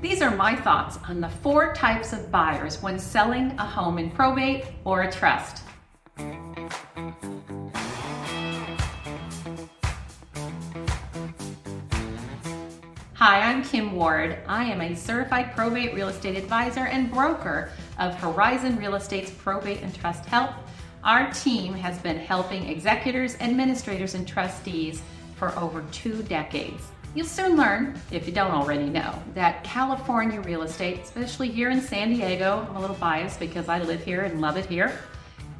These are my thoughts on the 4 types of buyers when selling a home in probate or a trust. Hi, I'm Kim Ward. I am a certified probate real estate advisor and broker of Horizon Real Estate's Probate and Trust Help. Our team has been helping executors, administrators, and trustees for over 2 decades. You'll soon learn, if you don't already know, that California real estate, especially here in San Diego, I'm a little biased because I live here and love it here,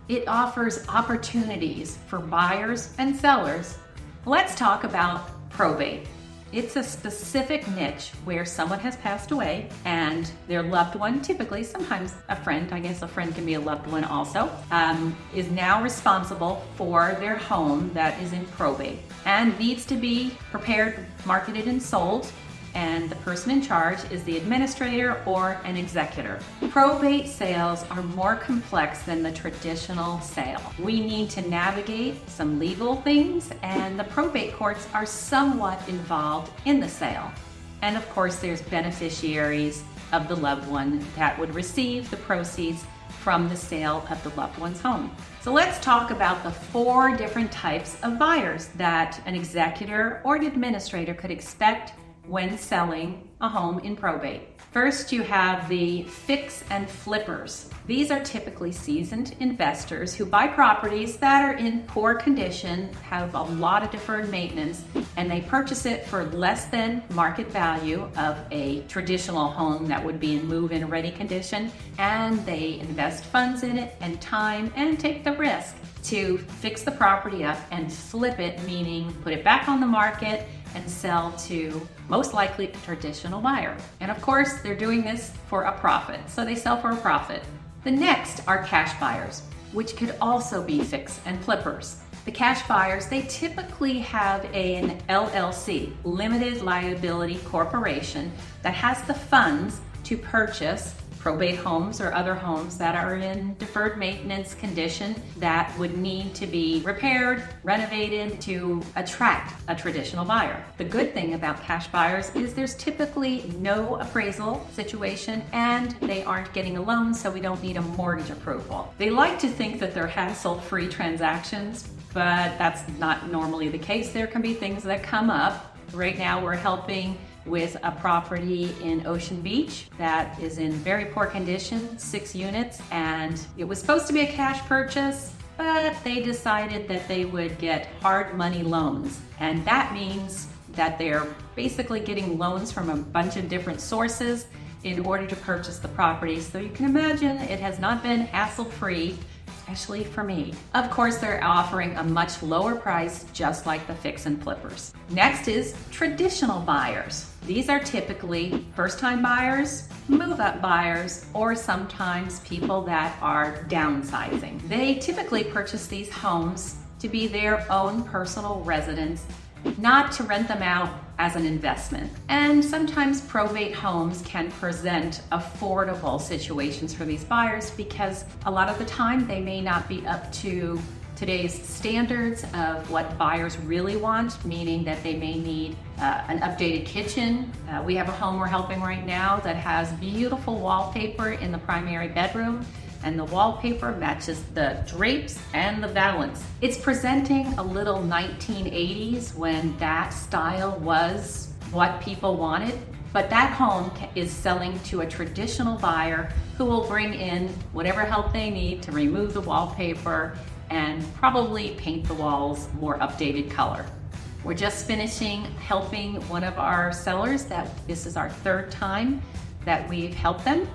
it offers opportunities for buyers and sellers. Let's talk about probate. It's a specific niche where someone has passed away and their loved one, typically, sometimes a friend, I guess a friend can be a loved one also, is now responsible for their home that is in probate and needs to be prepared, marketed, and sold. And the person in charge is the administrator or an executor. Probate sales are more complex than the traditional sale. We need to navigate some legal things, and the probate courts are somewhat involved in the sale. And of course, there's beneficiaries of the loved one that would receive the proceeds from the sale of the loved one's home. So let's talk about the 4 different types of buyers that an executor or an administrator could expect when selling a home in probate. First, you have the fix and flippers. These are typically seasoned investors who buy properties that are in poor condition, have a lot of deferred maintenance, and they purchase it for less than market value of a traditional home that would be in move-in ready condition, and they invest funds in it and time and take the risk to fix the property up and flip it, meaning put it back on the market and sell to most likely a traditional buyer. And of course, they're doing this for a profit, so they sell for a profit. The next are cash buyers, which could also be fix and flippers. The cash buyers, they typically have an LLC, limited liability corporation, that has the funds to purchase probate homes or other homes that are in deferred maintenance condition that would need to be repaired, renovated to attract a traditional buyer. The good thing about cash buyers is there's typically no appraisal situation and they aren't getting a loan, so we don't need a mortgage approval. They like to think that they're hassle-free transactions, but that's not normally the case. There can be things that come up. Right now we're helping with a property in Ocean Beach that is in very poor condition, 6 units, and it was supposed to be a cash purchase, but they decided that they would get hard money loans. And that means that they're basically getting loans from a bunch of different sources in order to purchase the property. So you can imagine it has not been hassle-free, especially for me. Of course, they're offering a much lower price, just like the fix and flippers. Next is traditional buyers. These are typically first-time buyers, move-up buyers, or sometimes people that are downsizing. They typically purchase these homes to be their own personal residence, not to rent them out as an investment. And sometimes probate homes can present affordable situations for these buyers because a lot of the time they may not be up to today's standards of what buyers really want, meaning that they may need an updated kitchen. We have a home we're helping right now that has beautiful wallpaper in the primary bedroom, and the wallpaper matches the drapes and the valance. It's presenting a little 1980s when that style was what people wanted, but that home is selling to a traditional buyer who will bring in whatever help they need to remove the wallpaper and probably paint the walls more updated color. We're just finishing helping one of our sellers that this is our 3rd time that we've helped them.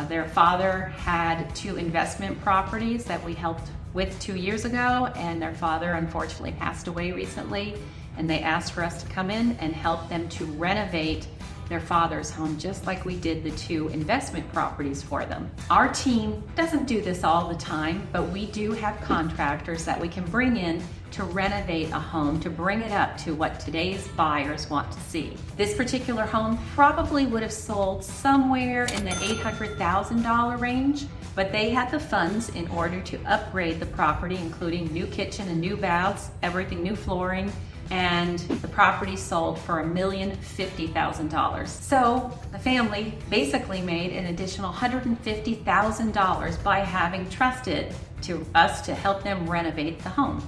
Their father had 2 investment properties that we helped with 2 years ago, and their father unfortunately passed away recently, and they asked for us to come in and help them to renovate their father's home, just like we did the 2 investment properties for them. Our team doesn't do this all the time, but we do have contractors that we can bring in to renovate a home, to bring it up to what today's buyers want to see. This particular home probably would have sold somewhere in the $800,000 range, but they had the funds in order to upgrade the property, including new kitchen and new baths, everything, new flooring, and the property sold for $1,050,000. So the family basically made an additional $150,000 by having trusted to us to help them renovate the home.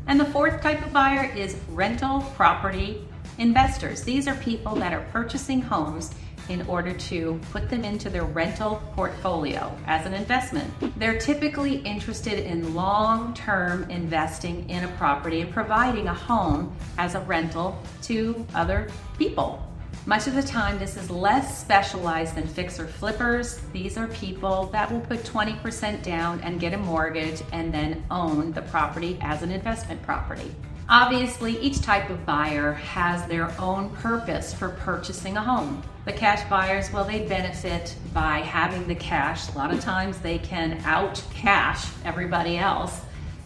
And the fourth type of buyer is rental property investors. These are people that are purchasing homes in order to put them into their rental portfolio as an investment. They're typically interested in long-term investing in a property and providing a home as a rental to other people. Much of the time, this is less specialized than fixer flippers. These are people that will put 20% down and get a mortgage and then own the property as an investment property. Obviously, each type of buyer has their own purpose for purchasing a home. The cash buyers, well, they benefit by having the cash. A lot of times they can out cash everybody else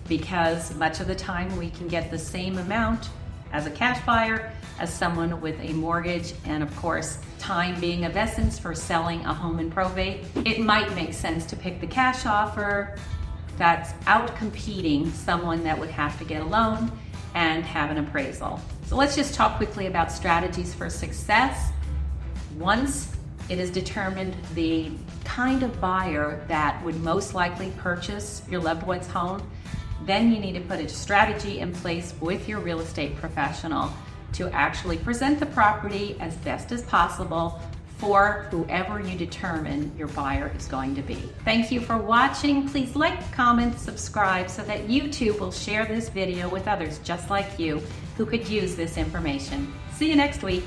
because much of the time we can get the same amount as a cash buyer as someone with a mortgage, and of course, time being of essence for selling a home in probate. It might make sense to pick the cash offer that's out competing someone that would have to get a loan and have an appraisal. So let's just talk quickly about strategies for success. Once it is determined the kind of buyer that would most likely purchase your loved one's home, then you need to put a strategy in place with your real estate professional to actually present the property as best as possible for whoever you determine your buyer is going to be. Thank you for watching. Please like, comment, subscribe so that YouTube will share this video with others just like you who could use this information. See you next week.